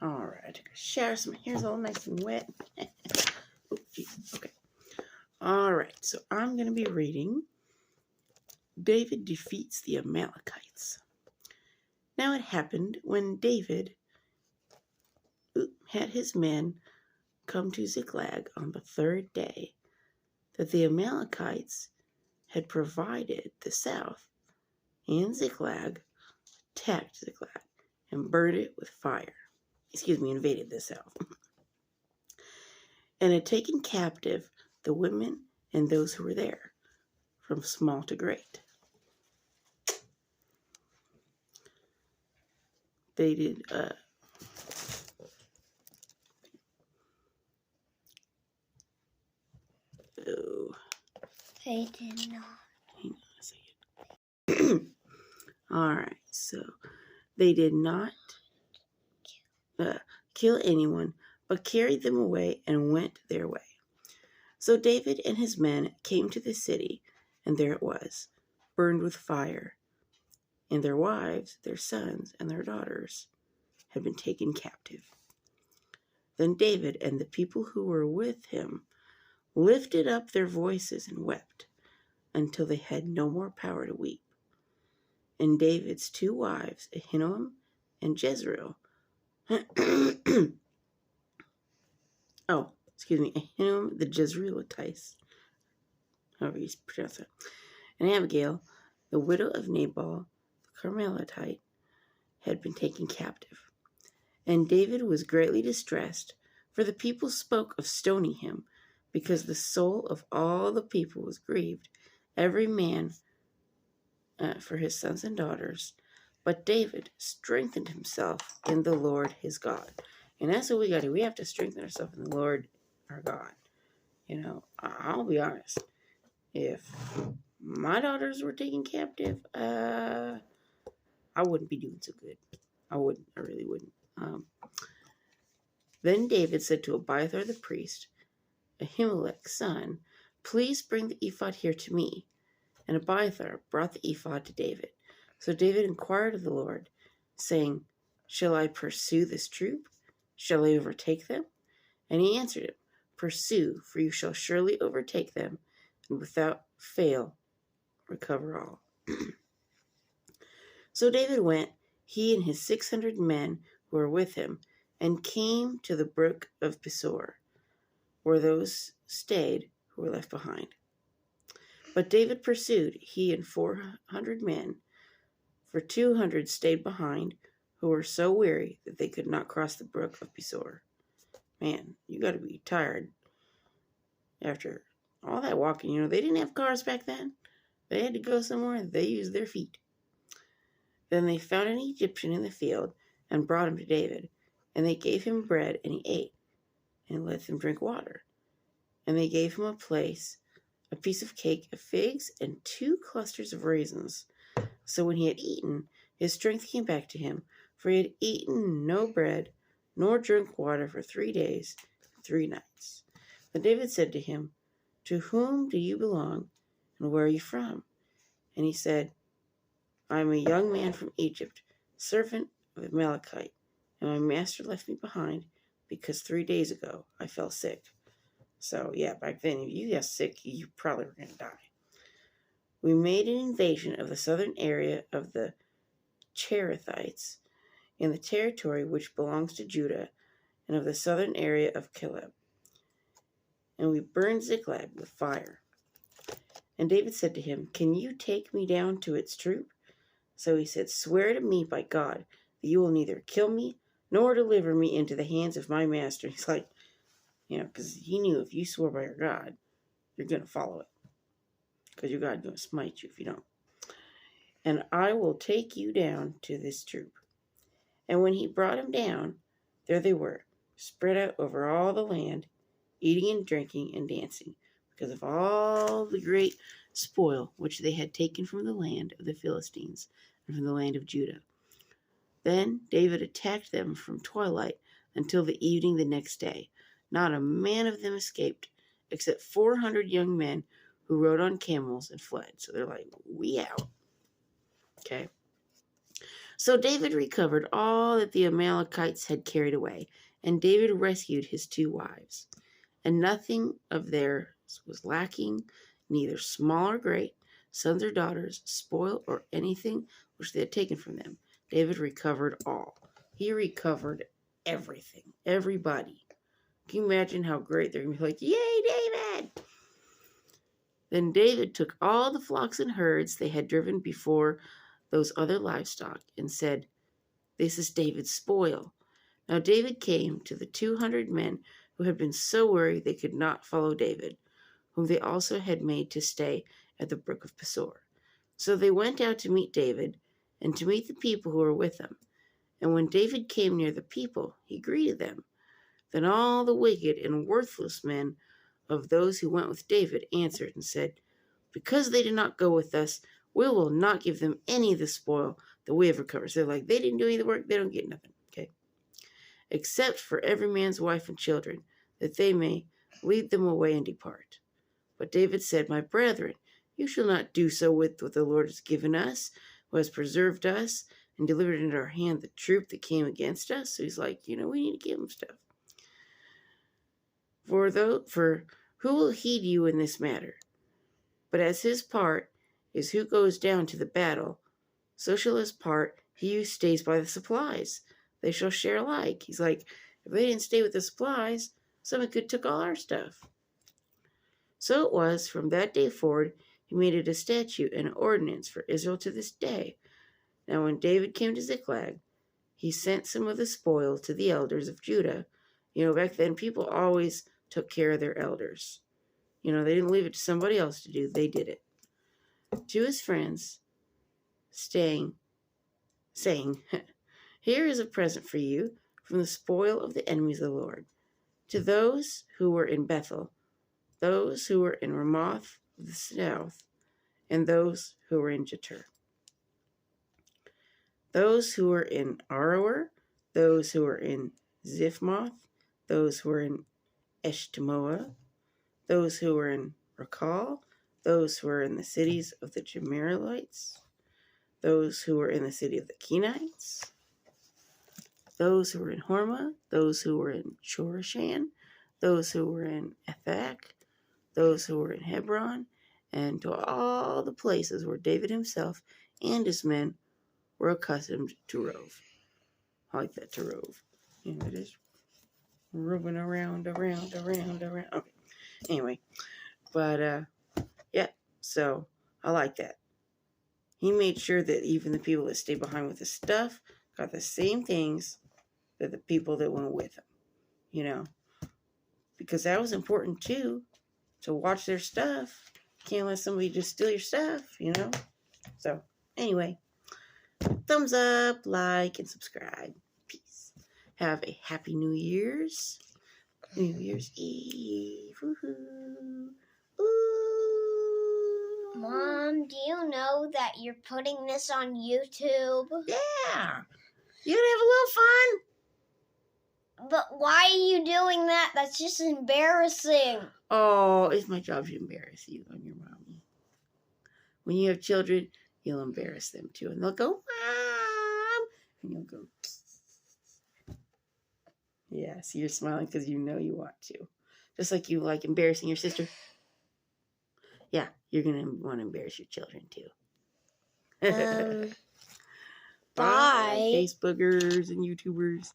All right, I took a shower, so my hair's all nice and wet. Oh, geez. Okay. All right, so I'm going to be reading David Defeats the Amalekites. Now it happened when David had his men come to Ziklag on the third day that the Amalekites had provided the south, and Ziklag attacked Ziklag and burned it with fire. Invaded the south. And had taken captive the women and those who were there, from small to great. They did, They did not. Hang on a second. All right, so they did not kill anyone, but carried them away and went their way. So David and his men came to the city, and there it was, burned with fire, and their wives, their sons, and their daughters had been taken captive. Then David and the people who were with him lifted up their voices and wept until they had no more power to weep. And David's two wives, Ahinoam and Jezreel, Ahinoam the Jezreelites, however you pronounce it, and Abigail, the widow of Nabal, the Carmelitite, had been taken captive. And David was greatly distressed, for the people spoke of stoning him, because the soul of all the people was grieved, every man for his sons and daughters. But David strengthened himself in the Lord his God. And that's what we got to do. We have to strengthen ourselves in the Lord our God. You know, I'll be honest. If my daughters were taken captive, I wouldn't be doing so good. I wouldn't. I really wouldn't. Then David said to Abiathar the priest, Ahimelech's son, please bring the ephod here to me. And Abiathar brought the ephod to David. So David inquired of the Lord, saying, shall I pursue this troop? Shall I overtake them? And he answered him, pursue, for you shall surely overtake them, and without fail recover all. So David went, he and his 600 men who were with him, and came to the brook of Besor, where those stayed who were left behind. But David pursued, he and 400 men, for 200 stayed behind, who were so weary that they could not cross the brook of Besor. Man, you got to be tired after all that walking. You know, they didn't have cars back then. They had to go somewhere. They used their feet. Then they found an Egyptian in the field and brought him to David. And they gave him bread, and he ate, and let them drink water. And they gave him a piece of cake of figs, and 2 clusters of raisins. So when he had eaten, his strength came back to him, for he had eaten no bread, nor drunk water for 3 days and 3 nights. Then David said to him, to whom do you belong, and where are you from? And he said, I am a young man from Egypt, servant of Amalekite, and my master left me behind, because 3 days ago I fell sick. So, yeah, back then, if you got sick, you probably were going to die. We made an invasion of the southern area of the Cherethites in the territory which belongs to Judah, and of the southern area of Caleb. And we burned Ziklag with fire. And David said to him, can you take me down to its troop? So he said, swear to me by God that you will neither kill me nor deliver me into the hands of my master. He's like, you know, because he knew if you swore by your God, you're going to follow it. Because your God's going to smite you if you don't. And I will take you down to this troop. And when he brought him down, there they were, spread out over all the land, eating and drinking and dancing, because of all the great spoil which they had taken from the land of the Philistines and from the land of Judah. Then David attacked them from twilight until the evening the next day. Not a man of them escaped, except 400 young men who rode on camels and fled. So they're like, we out. Okay. So David recovered all that the Amalekites had carried away, and David rescued his 2 wives. And nothing of theirs was lacking, neither small or great, sons or daughters, spoil or anything which they had taken from them. David recovered all. He recovered everything, everybody. Can you imagine how great they're going to be like, yay, David! Then David took all the flocks and herds they had driven before those other livestock and said, "This is David's spoil." Now David came to the 200 men who had been so worried they could not follow David, whom they also had made to stay at the brook of Besor. So they went out to meet David and to meet the people who were with him. And when David came near the people, he greeted them. Then all the wicked and worthless men of those who went with David answered and said, "Because they did not go with us, we will not give them any of the spoil that we have recovered." So they're like, they didn't do any of the work, they don't get nothing. Okay. Except for every man's wife and children, that they may lead them away and depart. But David said, "My brethren, you shall not do so with what the Lord has given us, who has preserved us and delivered into our hand the troop that came against us." So he's like, we need to give them stuff. For who will heed you in this matter? But as his part is who goes down to the battle, so shall his part he who stays by the supplies. They shall share alike. He's like, if they didn't stay with the supplies, someone could took all our stuff. So it was from that day forward, he made it a statute and an ordinance for Israel to this day. Now when David came to Ziklag, he sent some of the spoil to the elders of Judah. Back then people always took care of their elders. They didn't leave it to somebody else to do. They did it. To his friends, saying, "Here is a present for you from the spoil of the enemies of the Lord." To those who were in Bethel, those who were in Ramoth of the south, and those who were in Jetur. Those who were in Aroer, those who were in Ziphmoth, those who were in Eshtemoa, those who were in Rakal, those who were in the cities of the Jerahmeelites, those who were in the city of the Kenites, those who were in Hormah, those who were in Chorashan, those who were in Ethak, those who were in Hebron, and to all the places where David himself and his men were accustomed to rove. I like that, to rove. It is roving around. Okay. Anyway, but yeah, so I like that. He made sure that even the people that stayed behind with the stuff got the same things that the people that went with him, because that was important too, to watch their stuff. Can't let somebody just steal your stuff, So anyway, thumbs up, like, and subscribe. Peace. Have a happy New Year's Eve. Woohoo. Ooh. Mom, do you know that you're putting this on YouTube? Yeah. You gonna have a little fun? But why are you doing that? That's just embarrassing. Oh, it's my job to embarrass you and your mommy. When you have children, you'll embarrass them too. And they'll go, "Mom!" And you'll go, yeah, see, you're smiling because you know you want to. Just like you like embarrassing your sister. Yeah, you're going to want to embarrass your children too. Bye. Facebookers and YouTubers.